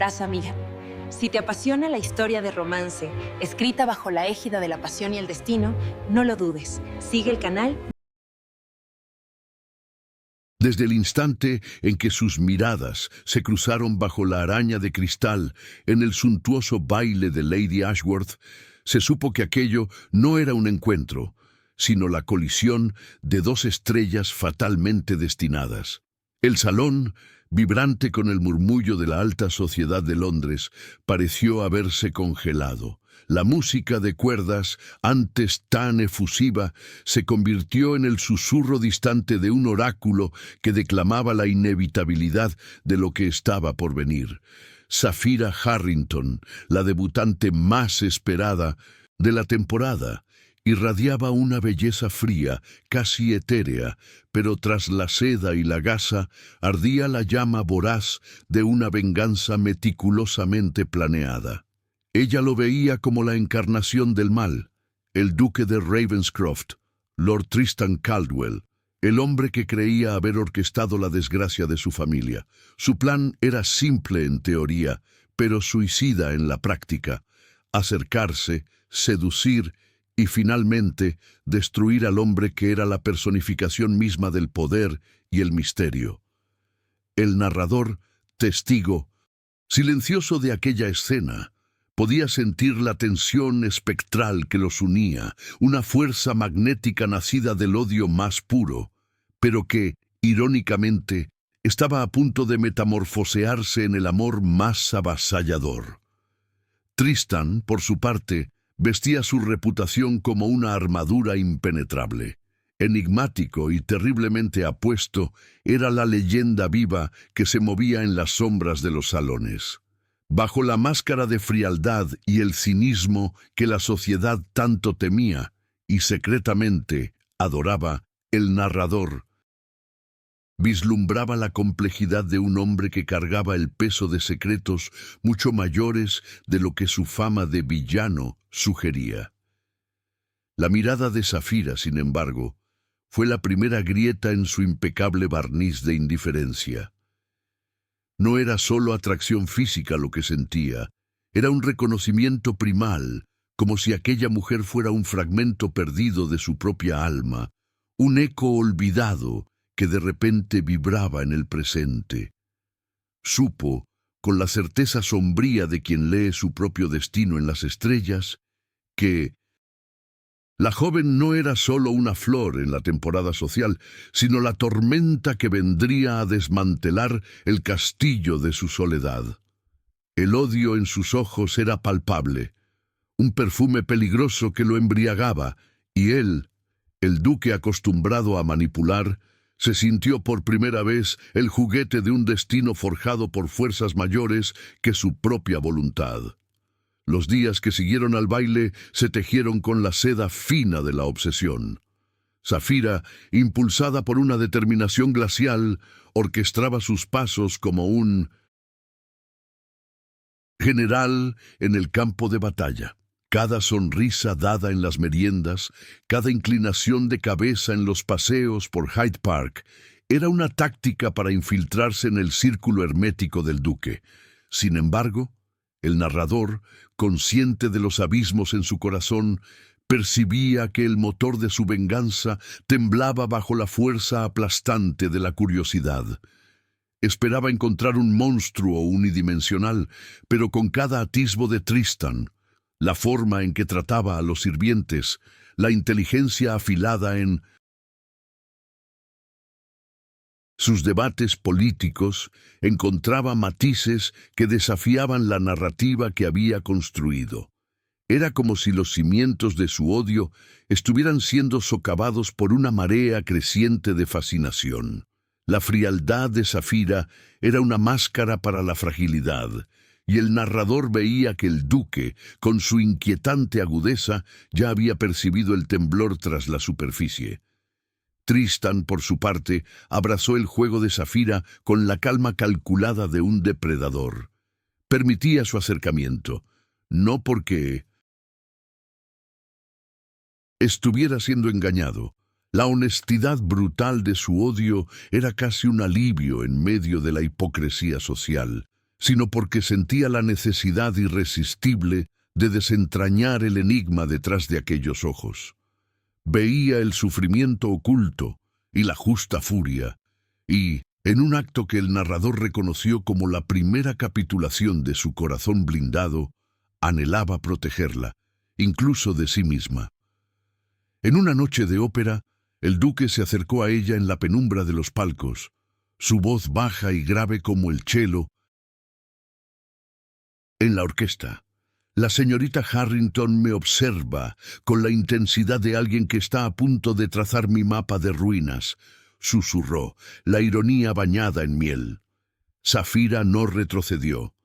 Abrazo, amiga. Si te apasiona la historia de romance, escrita bajo la égida de la pasión y el destino, no lo dudes. Sigue el canal. Desde el instante en que sus miradas se cruzaron bajo la araña de cristal en el suntuoso baile de Lady Ashworth, se supo que aquello no era un encuentro, sino la colisión de dos estrellas fatalmente destinadas. El salón, vibrante con el murmullo de la alta sociedad de Londres, pareció haberse congelado. La música de cuerdas, antes tan efusiva, se convirtió en el susurro distante de un oráculo que declamaba la inevitabilidad de lo que estaba por venir. Saphira Harrington, la debutante más esperada de la temporada, irradiaba una belleza fría, casi etérea, pero tras la seda y la gasa ardía la llama voraz de una venganza meticulosamente planeada. Ella lo veía como la encarnación del mal, el duque de Ravenscroft, Lord Tristan Caldwell, el hombre que creía haber orquestado la desgracia de su familia. Su plan era simple en teoría, pero suicida en la práctica: acercarse, seducir y finalmente destruir al hombre que era la personificación misma del poder y el misterio. El narrador, testigo, silencioso de aquella escena, podía sentir la tensión espectral que los unía, una fuerza magnética nacida del odio más puro, pero que, irónicamente, estaba a punto de metamorfosearse en el amor más avasallador. Tristan, por su parte, vestía su reputación como una armadura impenetrable. Enigmático y terriblemente apuesto, era la leyenda viva que se movía en las sombras de los salones. Bajo la máscara de frialdad y el cinismo que la sociedad tanto temía y secretamente adoraba, el narrador vislumbraba la complejidad de un hombre que cargaba el peso de secretos mucho mayores de lo que su fama de villano sugería. La mirada de Saphira, sin embargo, fue la primera grieta en su impecable barniz de indiferencia. No era solo atracción física lo que sentía, era un reconocimiento primal, como si aquella mujer fuera un fragmento perdido de su propia alma, un eco olvidado que de repente vibraba en el presente. Supo, con la certeza sombría de quien lee su propio destino en las estrellas, que la joven no era solo una flor en la temporada social, sino la tormenta que vendría a desmantelar el castillo de su soledad. El odio en sus ojos era palpable, un perfume peligroso que lo embriagaba, y él, el duque acostumbrado a manipular, se sintió por primera vez el juguete de un destino forjado por fuerzas mayores que su propia voluntad. Los días que siguieron al baile se tejieron con la seda fina de la obsesión. Saphira, impulsada por una determinación glacial, orquestaba sus pasos como un general en el campo de batalla. Cada sonrisa dada en las meriendas, cada inclinación de cabeza en los paseos por Hyde Park, era una táctica para infiltrarse en el círculo hermético del duque. Sin embargo, el narrador, consciente de los abismos en su corazón, percibía que el motor de su venganza temblaba bajo la fuerza aplastante de la curiosidad. Esperaba encontrar un monstruo unidimensional, pero con cada atisbo de Tristan, la forma en que trataba a los sirvientes, la inteligencia afilada en sus debates políticos, encontraba matices que desafiaban la narrativa que había construido. Era como si los cimientos de su odio estuvieran siendo socavados por una marea creciente de fascinación. La frialdad de Saphira era una máscara para la fragilidad, y el narrador veía que el duque, con su inquietante agudeza, ya había percibido el temblor tras la superficie. Tristan, por su parte, abrazó el juego de Saphira con la calma calculada de un depredador. Permitía su acercamiento, no porque estuviera siendo engañado. La honestidad brutal de su odio era casi un alivio en medio de la hipocresía social. sino porque sentía la necesidad irresistible de desentrañar el enigma detrás de aquellos ojos. Veía el sufrimiento oculto y la justa furia, y, en un acto que el narrador reconoció como la primera capitulación de su corazón blindado, anhelaba protegerla, incluso de sí misma. En una noche de ópera, el duque se acercó a ella en la penumbra de los palcos, su voz baja y grave como el cello. En la orquesta, la señorita Harrington me observa con la intensidad de alguien que está a punto de trazar mi mapa de ruinas, susurró, la ironía bañada en miel. Zafira no retrocedió.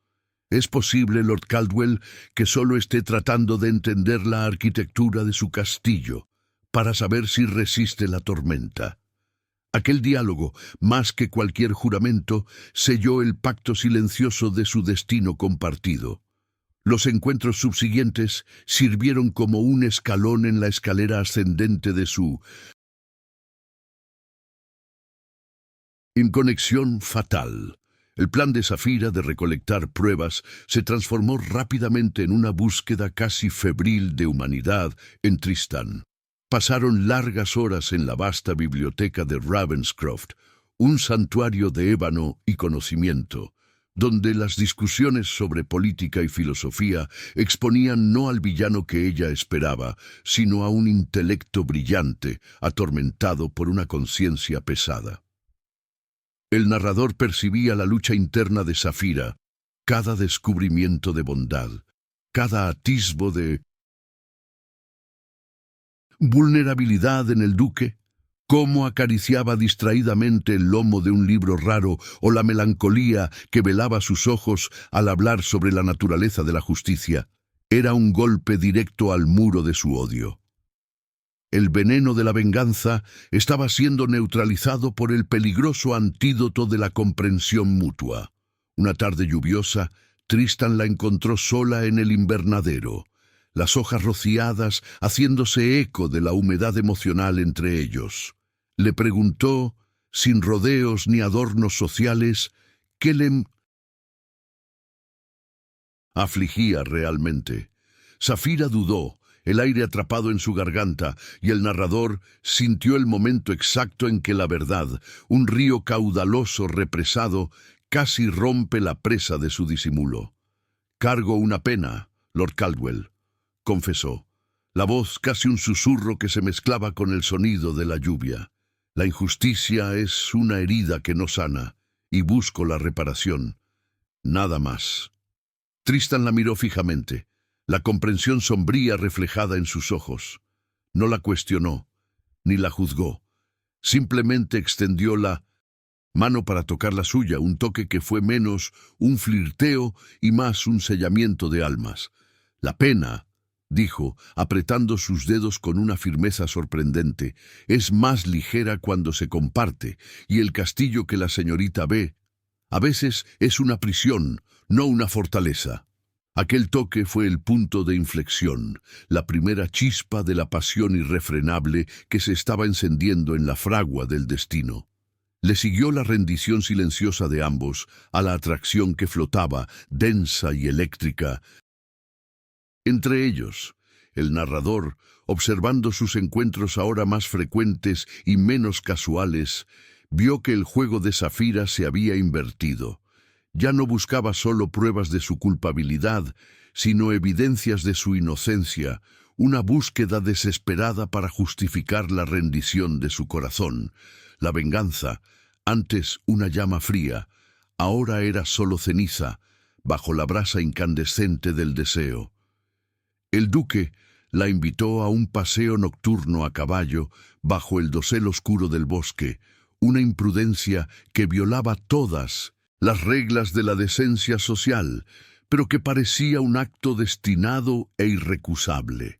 Es posible, Lord Caldwell, que solo esté tratando de entender la arquitectura de su castillo, para saber si resiste la tormenta. Aquel diálogo, más que cualquier juramento, selló el pacto silencioso de su destino compartido. Los encuentros subsiguientes sirvieron como un escalón en la escalera ascendente de su inconexión fatal. El plan de Zafira de recolectar pruebas se transformó rápidamente en una búsqueda casi febril de humanidad en Tristan. Pasaron largas horas en la vasta biblioteca de Ravenscroft, un santuario de ébano y conocimiento, donde las discusiones sobre política y filosofía exponían no al villano que ella esperaba, sino a un intelecto brillante, atormentado por una conciencia pesada. El narrador percibía la lucha interna de Zafira, cada descubrimiento de bondad, cada atisbo de vulnerabilidad en el duque, cómo acariciaba distraídamente el lomo de un libro raro o la melancolía que velaba sus ojos al hablar sobre la naturaleza de la justicia, era un golpe directo al muro de su odio. El veneno de la venganza estaba siendo neutralizado por el peligroso antídoto de la comprensión mutua. Una tarde lluviosa, Tristan la encontró sola en el invernadero, las hojas rociadas haciéndose eco de la humedad emocional entre ellos. Le preguntó, sin rodeos ni adornos sociales, qué le afligía realmente. Zafira dudó, el aire atrapado en su garganta, y el narrador sintió el momento exacto en que la verdad, un río caudaloso represado, casi rompe la presa de su disimulo. «Cargo una pena, Lord Caldwell», confesó, la voz casi un susurro que se mezclaba con el sonido de la lluvia. «La injusticia es una herida que no sana, y busco la reparación. Nada más». Tristan la miró fijamente, la comprensión sombría reflejada en sus ojos. No la cuestionó, ni la juzgó. Simplemente extendió la mano para tocar la suya, un toque que fue menos un flirteo y más un sellamiento de almas. «La pena», dijo, apretando sus dedos con una firmeza sorprendente, «es más ligera cuando se comparte, y el castillo que la señorita ve, a veces es una prisión, no una fortaleza». Aquel toque fue el punto de inflexión, la primera chispa de la pasión irrefrenable que se estaba encendiendo en la fragua del destino. Le siguió la rendición silenciosa de ambos a la atracción que flotaba, densa y eléctrica, entre ellos. El narrador, observando sus encuentros ahora más frecuentes y menos casuales, vio que el juego de Zafira se había invertido. Ya no buscaba solo pruebas de su culpabilidad, sino evidencias de su inocencia, una búsqueda desesperada para justificar la rendición de su corazón. La venganza, antes una llama fría, ahora era solo ceniza, bajo la brasa incandescente del deseo. El duque la invitó a un paseo nocturno a caballo bajo el dosel oscuro del bosque, una imprudencia que violaba todas las reglas de la decencia social, pero que parecía un acto destinado e irrecusable.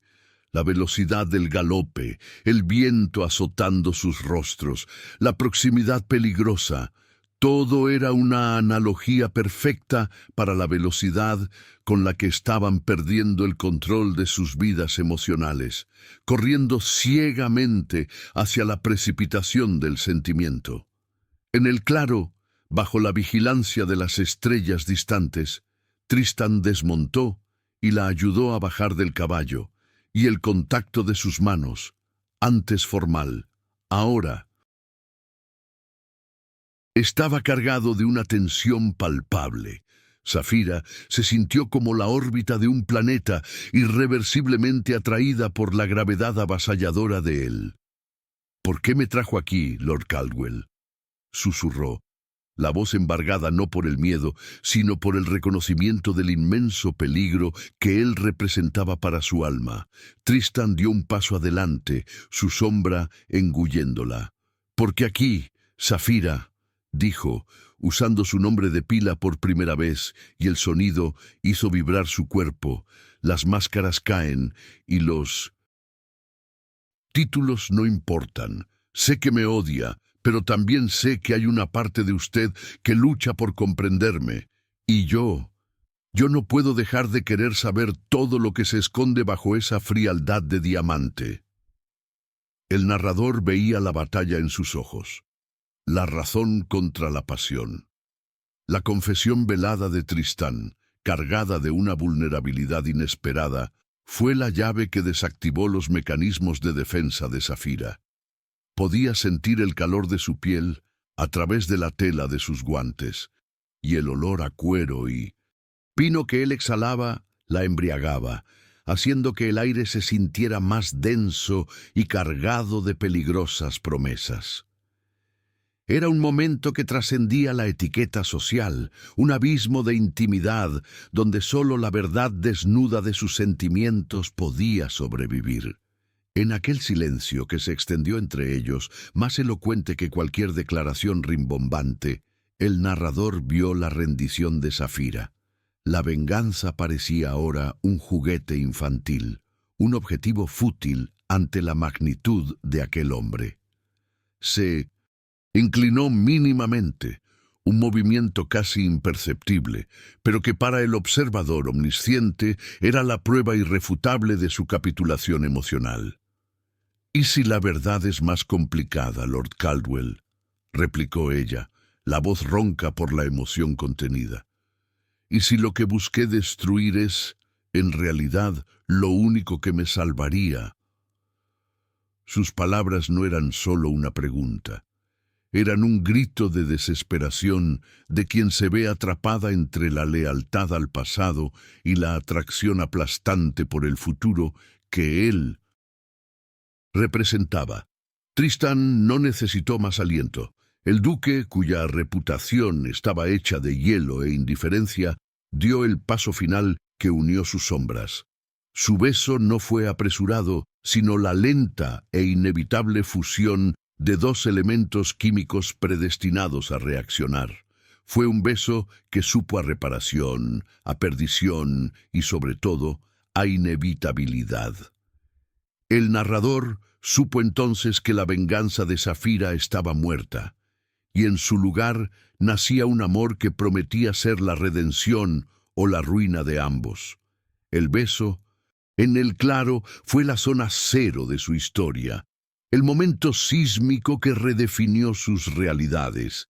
La velocidad del galope, el viento azotando sus rostros, la proximidad peligrosa, todo era una analogía perfecta para la velocidad con la que estaban perdiendo el control de sus vidas emocionales, corriendo ciegamente hacia la precipitación del sentimiento. En el claro, bajo la vigilancia de las estrellas distantes, Tristan desmontó y la ayudó a bajar del caballo, y el contacto de sus manos, antes formal, ahora, estaba cargado de una tensión palpable. Zafira se sintió como la órbita de un planeta, irreversiblemente atraída por la gravedad avasalladora de él. «¿Por qué me trajo aquí, Lord Caldwell?», susurró, la voz embargada no por el miedo, sino por el reconocimiento del inmenso peligro que él representaba para su alma. Tristan dio un paso adelante, su sombra engulléndola. «Porque aquí, Zafira», dijo, usando su nombre de pila por primera vez, y el sonido hizo vibrar su cuerpo. Las máscaras caen y los títulos no importan. Sé que me odia, pero también sé que hay una parte de usted que lucha por comprenderme. Y yo no puedo dejar de querer saber todo lo que se esconde bajo esa frialdad de diamante. El narrador veía la batalla en sus ojos. La razón contra la pasión. La confesión velada de Tristán, cargada de una vulnerabilidad inesperada, fue la llave que desactivó los mecanismos de defensa de Zafira. Podía sentir el calor de su piel a través de la tela de sus guantes, y el olor a cuero y pino que él exhalaba la embriagaba, haciendo que el aire se sintiera más denso y cargado de peligrosas promesas. Era un momento que trascendía la etiqueta social, un abismo de intimidad donde solo la verdad desnuda de sus sentimientos podía sobrevivir. En aquel silencio que se extendió entre ellos, más elocuente que cualquier declaración rimbombante, el narrador vio la rendición de Zafira. La venganza parecía ahora un juguete infantil, un objetivo fútil ante la magnitud de aquel hombre. Se inclinó mínimamente, un movimiento casi imperceptible, pero que para el observador omnisciente era la prueba irrefutable de su capitulación emocional. «¿Y si la verdad es más complicada, Lord Caldwell?», replicó ella, la voz ronca por la emoción contenida. «¿Y si lo que busqué destruir es, en realidad, lo único que me salvaría?» Sus palabras no eran solo una pregunta. Eran un grito de desesperación de quien se ve atrapada entre la lealtad al pasado y la atracción aplastante por el futuro que él representaba. Tristán no necesitó más aliento. El duque, cuya reputación estaba hecha de hielo e indiferencia, dio el paso final que unió sus sombras. Su beso no fue apresurado, sino la lenta e inevitable fusión de dos elementos químicos predestinados a reaccionar. Fue un beso que supo a reparación, a perdición y, sobre todo, a inevitabilidad. El narrador supo entonces que la venganza de Zafira estaba muerta, y en su lugar nacía un amor que prometía ser la redención o la ruina de ambos. El beso, en el claro, fue la zona cero de su historia, el momento sísmico que redefinió sus realidades.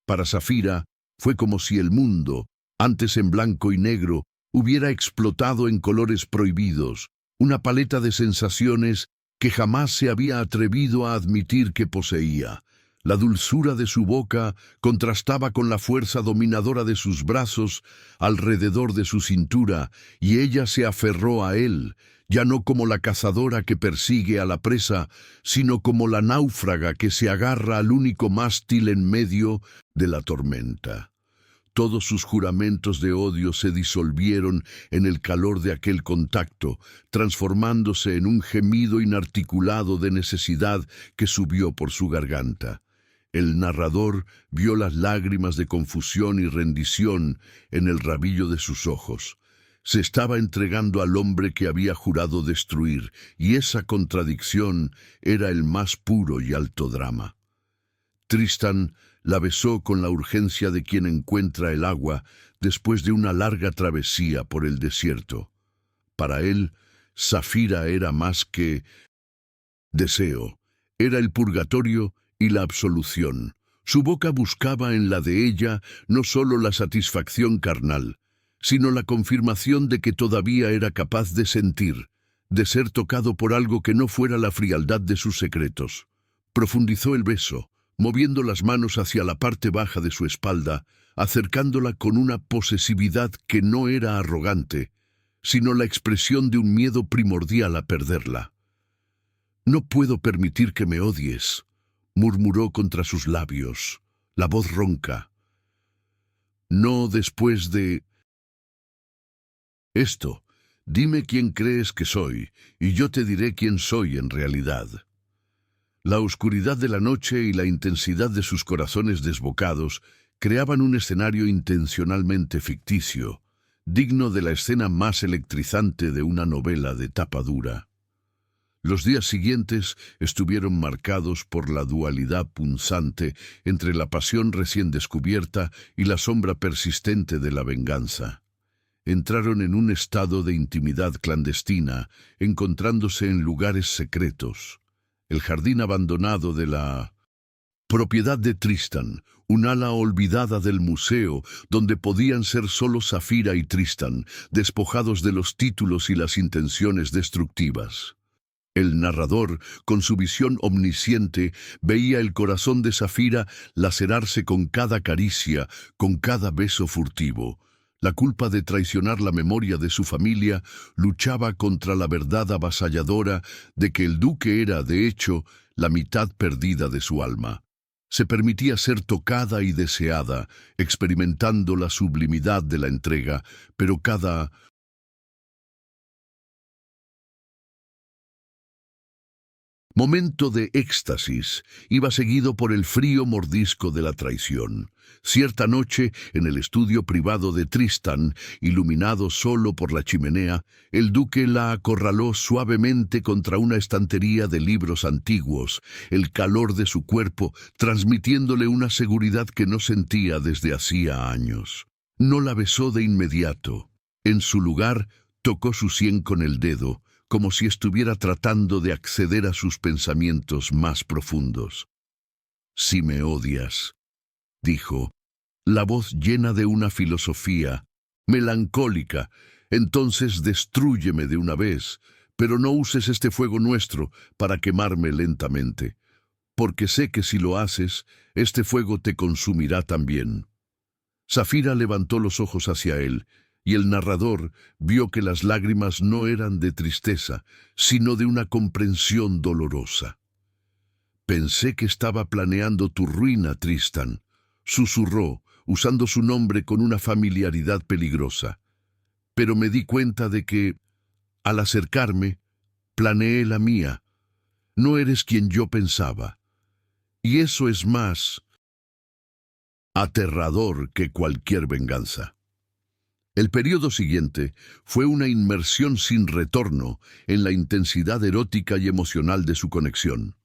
Para Zafira fue como si el mundo, antes en blanco y negro, hubiera explotado en colores prohibidos, una paleta de sensaciones que jamás se había atrevido a admitir que poseía. La dulzura de su boca contrastaba con la fuerza dominadora de sus brazos alrededor de su cintura, y ella se aferró a él, ya no como la cazadora que persigue a la presa, sino como la náufraga que se agarra al único mástil en medio de la tormenta. Todos sus juramentos de odio se disolvieron en el calor de aquel contacto, transformándose en un gemido inarticulado de necesidad que subió por su garganta. El narrador vio las lágrimas de confusión y rendición en el rabillo de sus ojos. Se estaba entregando al hombre que había jurado destruir, y esa contradicción era el más puro y alto drama. Tristán la besó con la urgencia de quien encuentra el agua después de una larga travesía por el desierto. Para él, Zafira era más que deseo, era el purgatorio y la absolución. Su boca buscaba en la de ella no solo la satisfacción carnal, sino la confirmación de que todavía era capaz de sentir, de ser tocado por algo que no fuera la frialdad de sus secretos. Profundizó el beso, moviendo las manos hacia la parte baja de su espalda, acercándola con una posesividad que no era arrogante, sino la expresión de un miedo primordial a perderla. «No puedo permitir que me odies», murmuró contra sus labios, la voz ronca. «No después de esto. Dime quién crees que soy, y yo te diré quién soy en realidad». La oscuridad de la noche y la intensidad de sus corazones desbocados creaban un escenario intencionalmente ficticio, digno de la escena más electrizante de una novela de tapa dura. Los días siguientes estuvieron marcados por la dualidad punzante entre la pasión recién descubierta y la sombra persistente de la venganza. Entraron en un estado de intimidad clandestina, encontrándose en lugares secretos. El jardín abandonado de la propiedad de Tristan, un ala olvidada del museo, donde podían ser solo Zafira y Tristan, despojados de los títulos y las intenciones destructivas. El narrador, con su visión omnisciente, veía el corazón de Zafira lacerarse con cada caricia, con cada beso furtivo. La culpa de traicionar la memoria de su familia luchaba contra la verdad avasalladora de que el duque era, de hecho, la mitad perdida de su alma. Se permitía ser tocada y deseada, experimentando la sublimidad de la entrega, pero cada momento de éxtasis iba seguido por el frío mordisco de la traición. Cierta noche, en el estudio privado de Tristan, iluminado solo por la chimenea, el duque la acorraló suavemente contra una estantería de libros antiguos, el calor de su cuerpo transmitiéndole una seguridad que no sentía desde hacía años. No la besó de inmediato. En su lugar, tocó su sien con el dedo, como si estuviera tratando de acceder a sus pensamientos más profundos. «Si me odias», dijo, la voz llena de una filosofía melancólica, «entonces destrúyeme de una vez, pero no uses este fuego nuestro para quemarme lentamente, porque sé que si lo haces, este fuego te consumirá también». Zafira levantó los ojos hacia él, y el narrador vio que las lágrimas no eran de tristeza, sino de una comprensión dolorosa. «Pensé que estaba planeando tu ruina, Tristan», susurró, usando su nombre con una familiaridad peligrosa. «Pero me di cuenta de que, al acercarme, planeé la mía. No eres quien yo pensaba. Y eso es más aterrador que cualquier venganza». El periodo siguiente fue una inmersión sin retorno en la intensidad erótica y emocional de su conexión.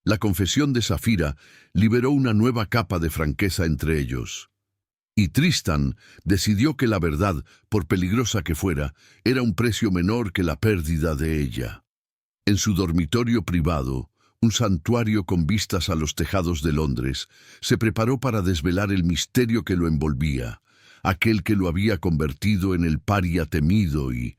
La confesión de Zafira liberó una nueva capa de franqueza entre ellos. Y Tristan decidió que la verdad, por peligrosa que fuera, era un precio menor que la pérdida de ella. En su dormitorio privado, un santuario con vistas a los tejados de Londres, se preparó para desvelar el misterio que lo envolvía, aquel que lo había convertido en el paria temido y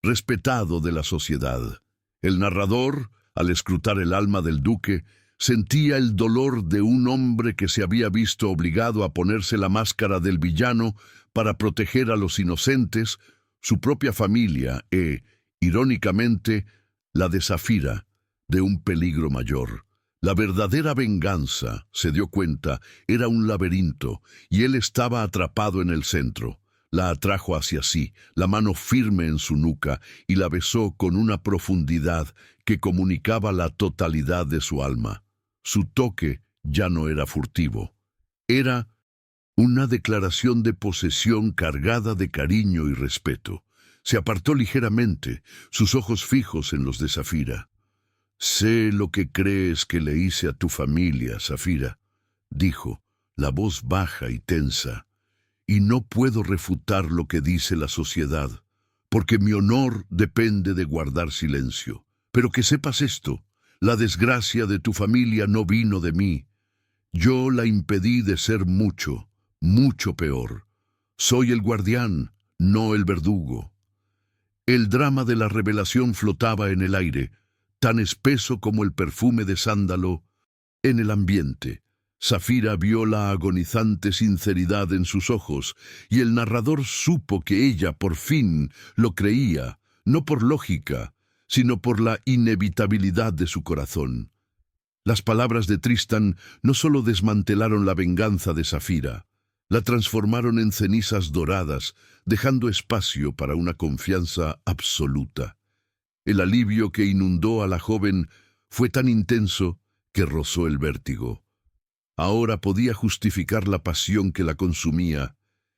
respetado de la sociedad. El narrador, al escrutar el alma del duque, sentía el dolor de un hombre que se había visto obligado a ponerse la máscara del villano para proteger a los inocentes, su propia familia e, irónicamente, la de Zafira, de un peligro mayor. La verdadera venganza, se dio cuenta, era un laberinto, y él estaba atrapado en el centro. La atrajo hacia sí, la mano firme en su nuca, y la besó con una profundidad que comunicaba la totalidad de su alma. Su toque ya no era furtivo. Era una declaración de posesión cargada de cariño y respeto. Se apartó ligeramente, sus ojos fijos en los de Zafira. «Sé lo que crees que le hice a tu familia, Zafira», dijo, la voz baja y tensa, «y no puedo refutar lo que dice la sociedad, porque mi honor depende de guardar silencio. Pero que sepas esto, La desgracia de tu familia no vino de mí. Yo la impedí de ser mucho, mucho peor. Soy el guardián, no el verdugo. El drama de la revelación flotaba en el aire, tan espeso como el perfume de sándalo en el ambiente. Zafira vio la agonizante sinceridad en sus ojos, y el narrador supo que ella por fin lo creía, no por lógica, sino por la inevitabilidad de su corazón. Las palabras de Tristan no solo desmantelaron la venganza de Zafira, la transformaron en cenizas doradas, dejando espacio para una confianza absoluta. El alivio que inundó a la joven fue tan intenso que rozó el vértigo. Ahora podía justificar la pasión que la consumía,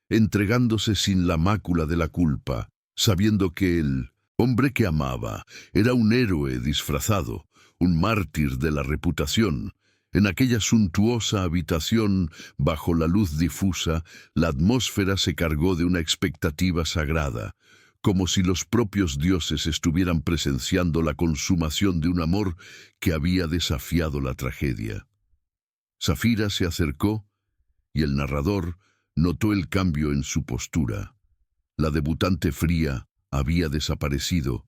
entregándose sin la mácula de la culpa, sabiendo que el hombre que amaba era un héroe disfrazado, un mártir de la reputación. En aquella suntuosa habitación, bajo la luz difusa, la atmósfera se cargó de una expectativa sagrada, como si los propios dioses estuvieran presenciando la consumación de un amor que había desafiado la tragedia. Zafira se acercó y el narrador notó el cambio en su postura. La debutante fría había desaparecido,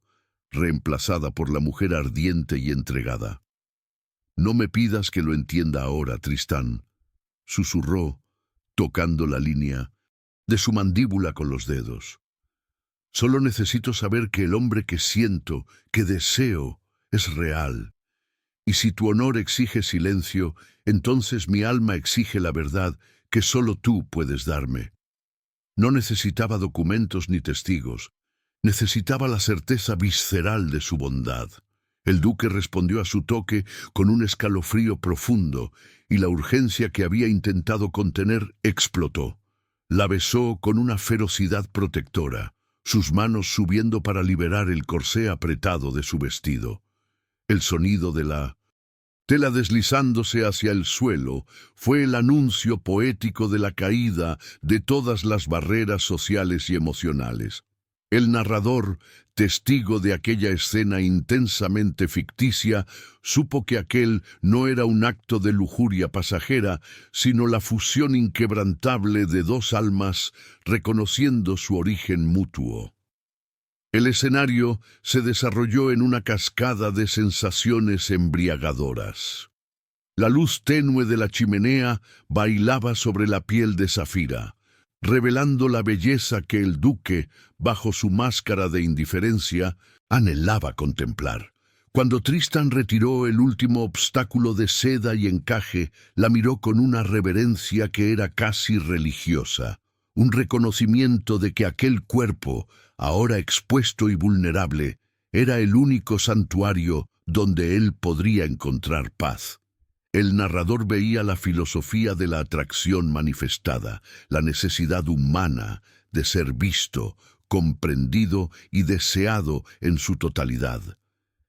reemplazada por la mujer ardiente y entregada. «No me pidas que lo entienda ahora, Tristán», susurró, tocando la línea de su mandíbula con los dedos. «Solo necesito saber que el hombre que siento, que deseo, es real. Y si tu honor exige silencio, entonces mi alma exige la verdad que solo tú puedes darme». No necesitaba documentos ni testigos. Necesitaba la certeza visceral de su bondad. El duque respondió a su toque con un escalofrío profundo, y la urgencia que había intentado contener explotó. La besó con una ferocidad protectora, sus manos subiendo para liberar el corsé apretado de su vestido. El sonido de la tela deslizándose hacia el suelo fue el anuncio poético de la caída de todas las barreras sociales y emocionales. El narrador, testigo de aquella escena intensamente ficticia, supo que aquel no era un acto de lujuria pasajera, sino la fusión inquebrantable de dos almas reconociendo su origen mutuo. El escenario se desarrolló en una cascada de sensaciones embriagadoras. La luz tenue de la chimenea bailaba sobre la piel de Zafira, revelando la belleza que el duque, bajo su máscara de indiferencia, anhelaba contemplar. Cuando Tristan retiró el último obstáculo de seda y encaje, la miró con una reverencia que era casi religiosa, un reconocimiento de que aquel cuerpo, ahora expuesto y vulnerable, era el único santuario donde él podría encontrar paz. El narrador veía la filosofía de la atracción manifestada, la necesidad humana de ser visto, comprendido y deseado en su totalidad.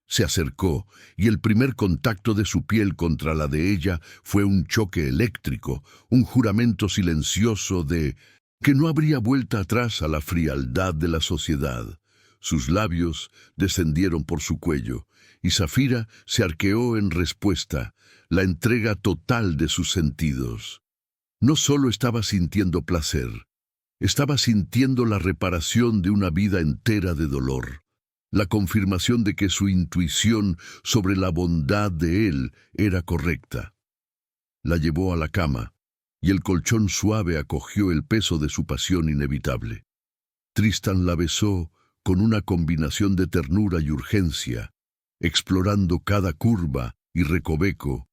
Se acercó, y el primer contacto de su piel contra la de ella fue un choque eléctrico, un juramento silencioso de que no habría vuelta atrás a la frialdad de la sociedad. Sus labios descendieron por su cuello, y Zafira se arqueó en respuesta, la entrega total de sus sentidos. No solo estaba sintiendo placer, estaba sintiendo la reparación de una vida entera de dolor, la confirmación de que su intuición sobre la bondad de él era correcta. La llevó a la cama, y el colchón suave acogió el peso de su pasión inevitable. Tristan la besó con una combinación de ternura y urgencia, explorando cada curva y recoveco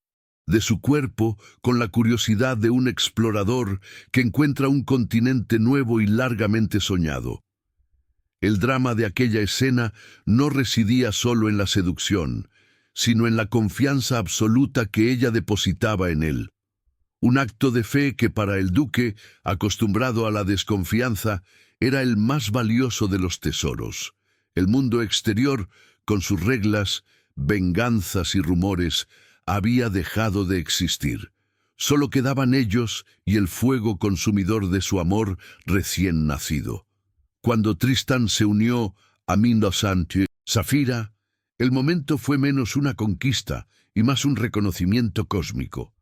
de su cuerpo con la curiosidad de un explorador que encuentra un continente nuevo y largamente soñado. El drama de aquella escena no residía solo en la seducción, sino en la confianza absoluta que ella depositaba en él. Un acto de fe que para el duque, acostumbrado a la desconfianza, era el más valioso de los tesoros. El mundo exterior, con sus reglas, venganzas y rumores, había dejado de existir. Solo quedaban ellos y el fuego consumidor de su amor recién nacido. Cuando Tristan se unió a Mindosante, Zafira El momento fue menos una conquista y más un reconocimiento cósmico.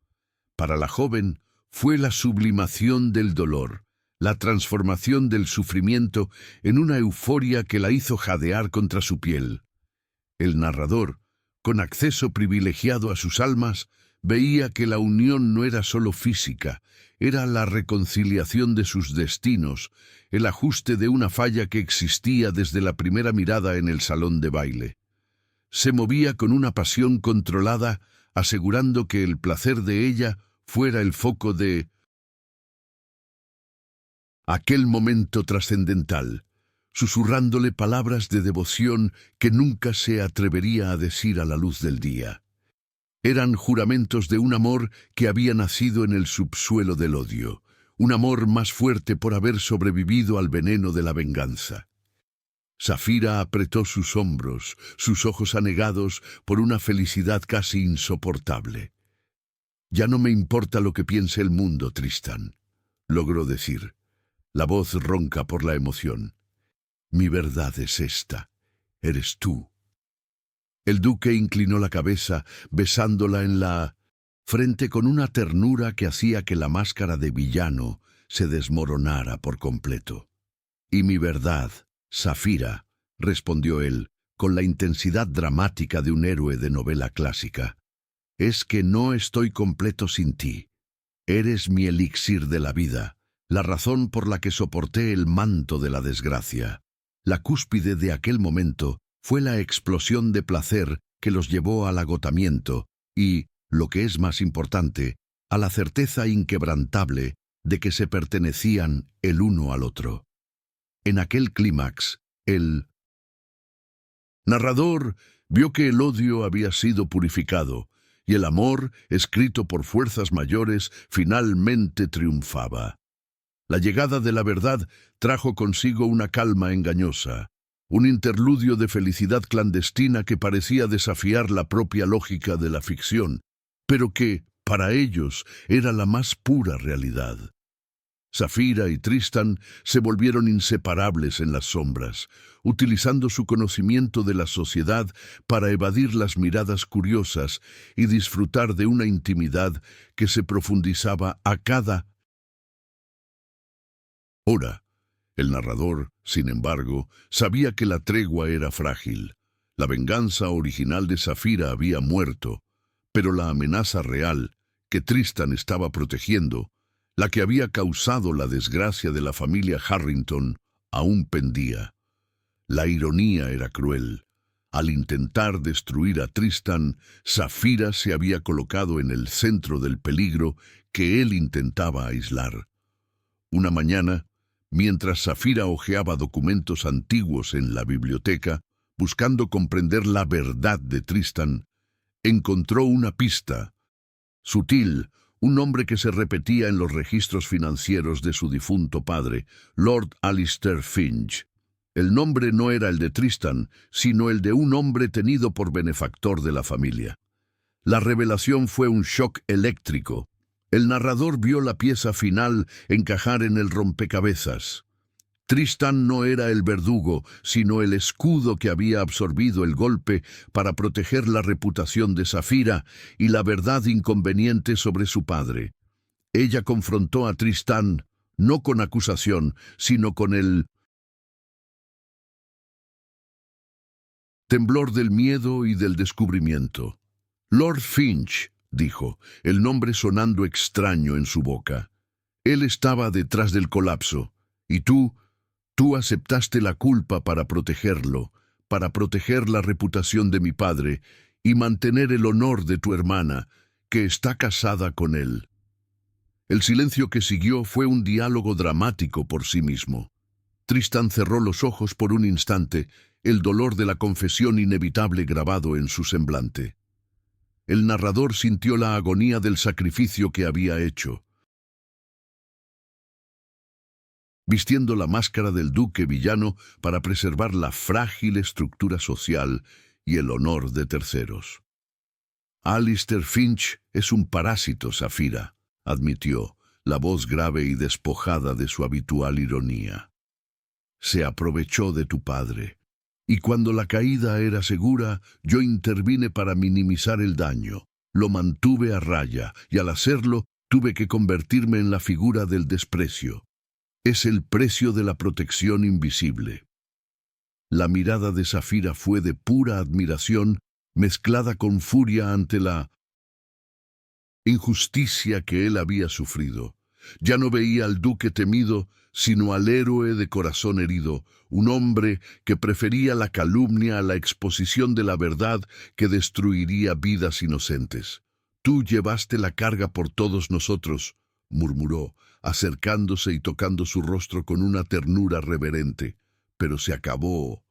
Para la joven fue la sublimación del dolor, la transformación del sufrimiento en una euforia que la hizo jadear contra su piel. El narrador, con acceso privilegiado a sus almas, veía que la unión no era solo física, era la reconciliación de sus destinos, el ajuste de una falla que existía desde la primera mirada en el salón de baile. Se movía con una pasión controlada, asegurando que el placer de ella fuera el foco de aquel momento trascendental, susurrándole palabras de devoción que nunca se atrevería a decir a la luz del día. Eran juramentos de un amor que había nacido en el subsuelo del odio, un amor más fuerte por haber sobrevivido al veneno de la venganza. Zafira apretó sus hombros, sus ojos anegados por una felicidad casi insoportable. «Ya no me importa lo que piense el mundo, Tristán», logró decir, la voz ronca por la emoción. «Mi verdad es esta, eres tú». El duque inclinó la cabeza, besándola en la frente con una ternura que hacía que la máscara de villano se desmoronara por completo. «Y mi verdad, Zafira», respondió él, con la intensidad dramática de un héroe de novela clásica, «es que no estoy completo sin ti. Eres mi elixir de la vida, la razón por la que soporté el manto de la desgracia». La cúspide de aquel momento fue la explosión de placer que los llevó al agotamiento y, lo que es más importante, a la certeza inquebrantable de que se pertenecían el uno al otro. En aquel clímax, el narrador vio que el odio había sido purificado y el amor, escrito por fuerzas mayores, finalmente triunfaba. La llegada de la verdad trajo consigo una calma engañosa, un interludio de felicidad clandestina que parecía desafiar la propia lógica de la ficción, pero que, para ellos, era la más pura realidad. Zafira y Tristán se volvieron inseparables en las sombras, utilizando su conocimiento de la sociedad para evadir las miradas curiosas y disfrutar de una intimidad que se profundizaba a cada hora. El narrador, sin embargo, sabía que la tregua era frágil. La venganza original de Zafira había muerto, pero la amenaza real, que Tristán estaba protegiendo, la que había causado la desgracia de la familia Harrington, aún pendía. La ironía era cruel. Al intentar destruir a Tristán, Zafira se había colocado en el centro del peligro que él intentaba aislar. Una mañana, mientras Zafira hojeaba documentos antiguos en la biblioteca, buscando comprender la verdad de Tristán, encontró una pista. Sutil, un nombre que se repetía en los registros financieros de su difunto padre, Lord Alistair Finch. El nombre no era el de Tristán, sino el de un hombre tenido por benefactor de la familia. La revelación fue un shock eléctrico. El narrador vio la pieza final encajar en el rompecabezas. Tristán no era el verdugo, sino el escudo que había absorbido el golpe para proteger la reputación de Zafira y la verdad inconveniente sobre su padre. Ella confrontó a Tristán, no con acusación, sino con el temblor del miedo y del descubrimiento. «Lord Finch», dijo, el nombre sonando extraño en su boca. «Él estaba detrás del colapso, y tú aceptaste la culpa para protegerlo, para proteger la reputación de mi padre y mantener el honor de tu hermana, que está casada con él». El silencio que siguió fue un diálogo dramático por sí mismo. Tristán cerró los ojos por un instante, el dolor de la confesión inevitable grabado en su semblante. El narrador sintió la agonía del sacrificio que había hecho. Vistiendo la máscara del duque villano para preservar la frágil estructura social y el honor de terceros. «Alistair Finch es un parásito, Zafira», admitió, la voz grave y despojada de su habitual ironía. «Se aprovechó de tu padre. Y cuando la caída era segura, yo intervine para minimizar el daño. Lo mantuve a raya, y al hacerlo, tuve que convertirme en la figura del desprecio. Es el precio de la protección invisible. La mirada de Saphira fue de pura admiración, mezclada con furia ante la injusticia que él había sufrido. Ya no veía al duque temido, sino al héroe de corazón herido, un hombre que prefería la calumnia a la exposición de la verdad que destruiría vidas inocentes. «Tú llevaste la carga por todos nosotros», murmuró, acercándose y tocando su rostro con una ternura reverente. «Pero se acabó.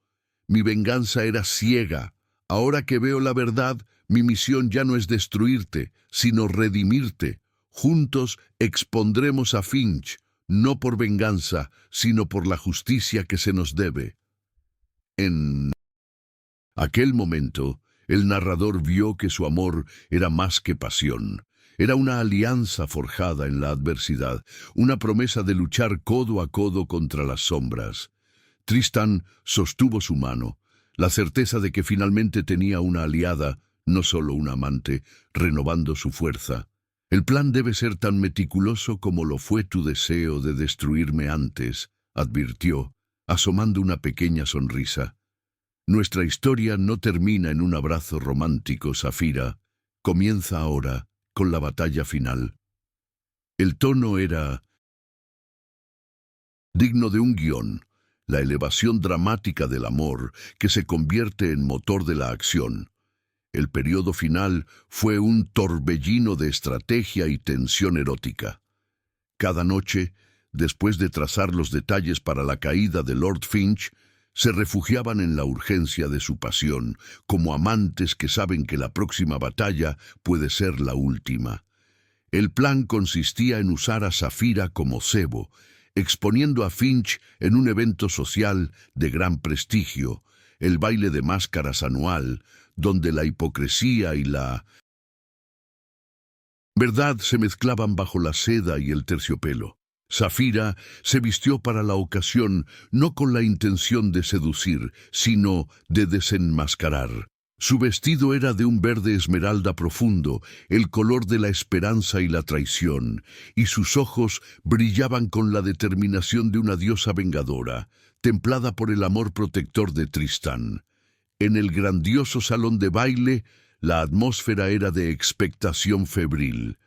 Mi venganza era ciega. Ahora que veo la verdad, mi misión ya no es destruirte, sino redimirte. Juntos expondremos a Finch, no por venganza, sino por la justicia que se nos debe». En aquel momento, el narrador vio que su amor era más que pasión. Era una alianza forjada en la adversidad, una promesa de luchar codo a codo contra las sombras. Tristan sostuvo su mano, la certeza de que finalmente tenía una aliada, no solo un amante, renovando su fuerza. «El plan debe ser tan meticuloso como lo fue tu deseo de destruirme antes», advirtió, asomando una pequeña sonrisa. «Nuestra historia no termina en un abrazo romántico, Saphira. Comienza ahora, con la batalla final». El tono era digno de un guión, la elevación dramática del amor que se convierte en motor de la acción. El periodo final fue un torbellino de estrategia y tensión erótica. Cada noche, después de trazar los detalles para la caída de Lord Finch, se refugiaban en la urgencia de su pasión, como amantes que saben que la próxima batalla puede ser la última. El plan consistía en usar a Saphira como cebo, exponiendo a Finch en un evento social de gran prestigio, el baile de máscaras anual, donde la hipocresía y la verdad se mezclaban bajo la seda y el terciopelo. Saphira se vistió para la ocasión no con la intención de seducir, sino de desenmascarar. Su vestido era de un verde esmeralda profundo, el color de la esperanza y la traición, y sus ojos brillaban con la determinación de una diosa vengadora, templada por el amor protector de Tristan. En el grandioso salón de baile, la atmósfera era de expectación febril.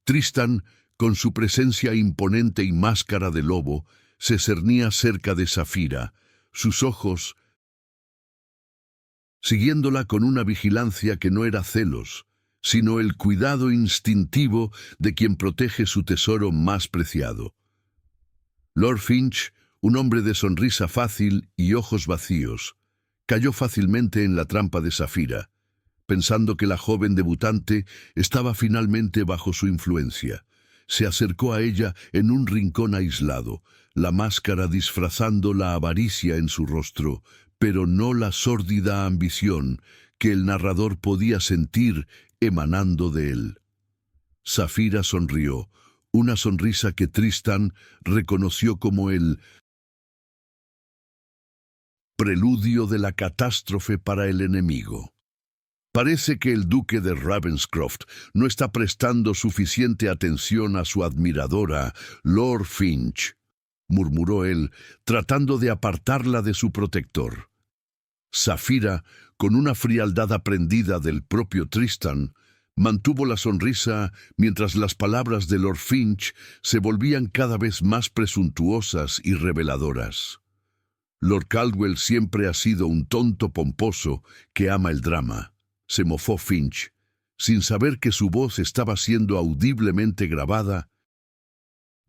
Tristan, con su presencia imponente y máscara de lobo, se cernía cerca de Saphira, sus ojos siguiéndola con una vigilancia que no era celos, sino el cuidado instintivo de quien protege su tesoro más preciado. Lord Finch, un hombre de sonrisa fácil y ojos vacíos, cayó fácilmente en la trampa de Saphira, pensando que la joven debutante estaba finalmente bajo su influencia. Se acercó a ella en un rincón aislado, la máscara disfrazando la avaricia en su rostro, pero no la sórdida ambición que el narrador podía sentir emanando de él. Saphira sonrió, una sonrisa que Tristan reconoció como el preludio de la catástrofe para el enemigo. «Parece que el duque de Ravenscroft no está prestando suficiente atención a su admiradora, Lord Finch», murmuró él, tratando de apartarla de su protector. Saphira, con una frialdad aprendida del propio Tristan, mantuvo la sonrisa mientras las palabras de Lord Finch se volvían cada vez más presuntuosas y reveladoras. «Lord Caldwell siempre ha sido un tonto pomposo que ama el drama», se mofó Finch, sin saber que su voz estaba siendo audiblemente grabada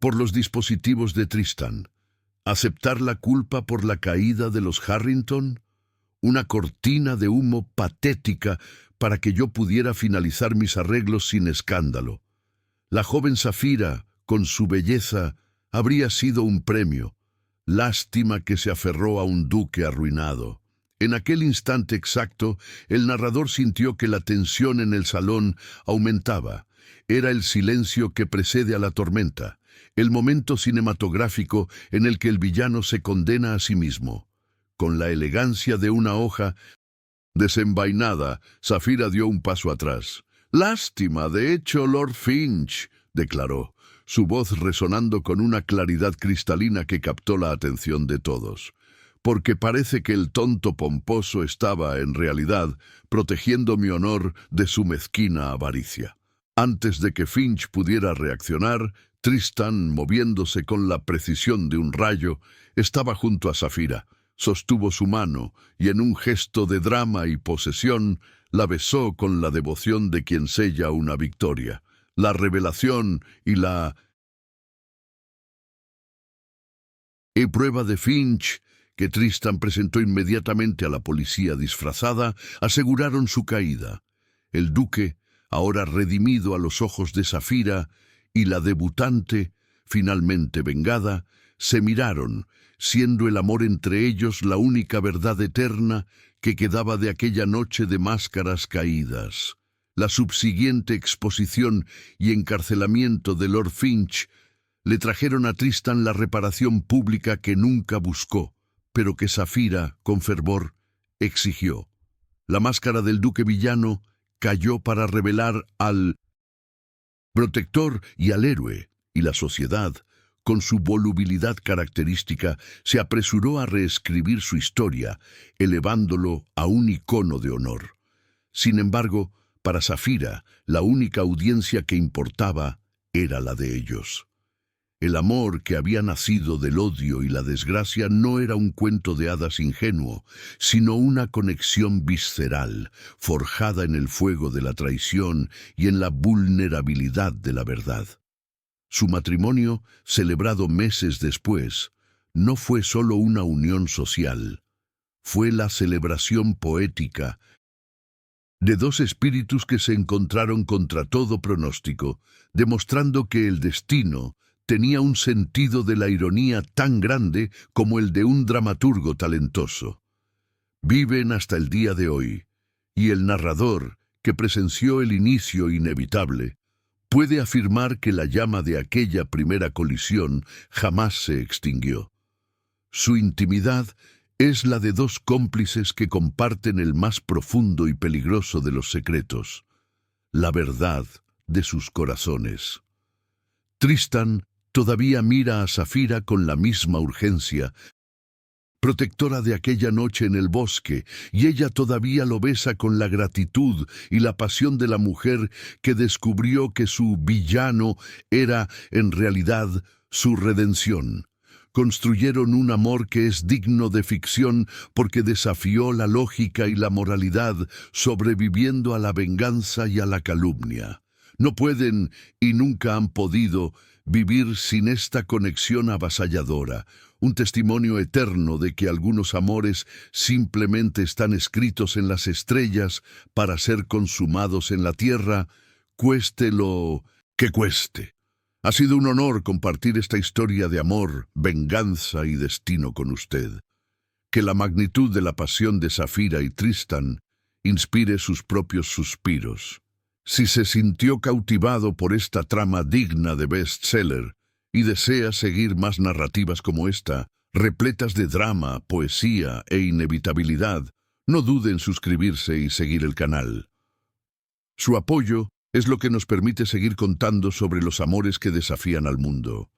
por los dispositivos de Tristan. ¿Aceptar la culpa por la caída de los Harrington? Una cortina de humo patética para que yo pudiera finalizar mis arreglos sin escándalo. La joven Saphira, con su belleza, habría sido un premio. Lástima que se aferró a un duque arruinado. En aquel instante exacto, el narrador sintió que la tensión en el salón aumentaba. Era el silencio que precede a la tormenta, el momento cinematográfico en el que el villano se condena a sí mismo. Con la elegancia de una hoja desenvainada, Zafira dio un paso atrás. «Lástima, de hecho, Lord Finch», declaró, su voz resonando con una claridad cristalina que captó la atención de todos. «Porque parece que el tonto pomposo estaba, en realidad, protegiendo mi honor de su mezquina avaricia». Antes de que Finch pudiera reaccionar, Tristan, moviéndose con la precisión de un rayo, estaba junto a Zafira, sostuvo su mano y en un gesto de drama y posesión la besó con la devoción de quien sella una victoria. La revelación y la prueba de Finch, que Tristan presentó inmediatamente a la policía disfrazada, aseguraron su caída. El duque, ahora redimido a los ojos de Zafira, y la debutante, finalmente vengada, se miraron, siendo el amor entre ellos la única verdad eterna que quedaba de aquella noche de máscaras caídas. La subsiguiente exposición y encarcelamiento de Lord Finch le trajeron a Tristan la reparación pública que nunca buscó, pero que Zafira, con fervor, exigió. La máscara del duque villano cayó para revelar al protector y al héroe, y la sociedad, con su volubilidad característica, se apresuró a reescribir su historia, elevándolo a un icono de honor. Sin embargo, para Zafira, la única audiencia que importaba era la de ellos. El amor que había nacido del odio y la desgracia no era un cuento de hadas ingenuo, sino una conexión visceral, forjada en el fuego de la traición y en la vulnerabilidad de la verdad. Su matrimonio, celebrado meses después, no fue solo una unión social, fue la celebración poética de dos espíritus que se encontraron contra todo pronóstico, demostrando que el destino tenía un sentido de la ironía tan grande como el de un dramaturgo talentoso. Viven hasta el día de hoy, y el narrador, que presenció el inicio inevitable, puede afirmar que la llama de aquella primera colisión jamás se extinguió. Su intimidad es la de dos cómplices que comparten el más profundo y peligroso de los secretos, la verdad de sus corazones. Tristan todavía mira a Zafira con la misma urgencia, protectora de aquella noche en el bosque, y ella todavía lo besa con la gratitud y la pasión de la mujer que descubrió que su villano era, en realidad, su redención. Construyeron un amor que es digno de ficción porque desafió la lógica y la moralidad, sobreviviendo a la venganza y a la calumnia. No pueden, y nunca han podido, vivir sin esta conexión avasalladora, un testimonio eterno de que algunos amores simplemente están escritos en las estrellas para ser consumados en la tierra, cueste lo que cueste. Ha sido un honor compartir esta historia de amor, venganza y destino con usted. Que la magnitud de la pasión de Zafira y Tristan inspire sus propios suspiros. Si se sintió cautivado por esta trama digna de bestseller y desea seguir más narrativas como esta, repletas de drama, poesía e inevitabilidad, no dude en suscribirse y seguir el canal. Su apoyo es lo que nos permite seguir contando sobre los amores que desafían al mundo.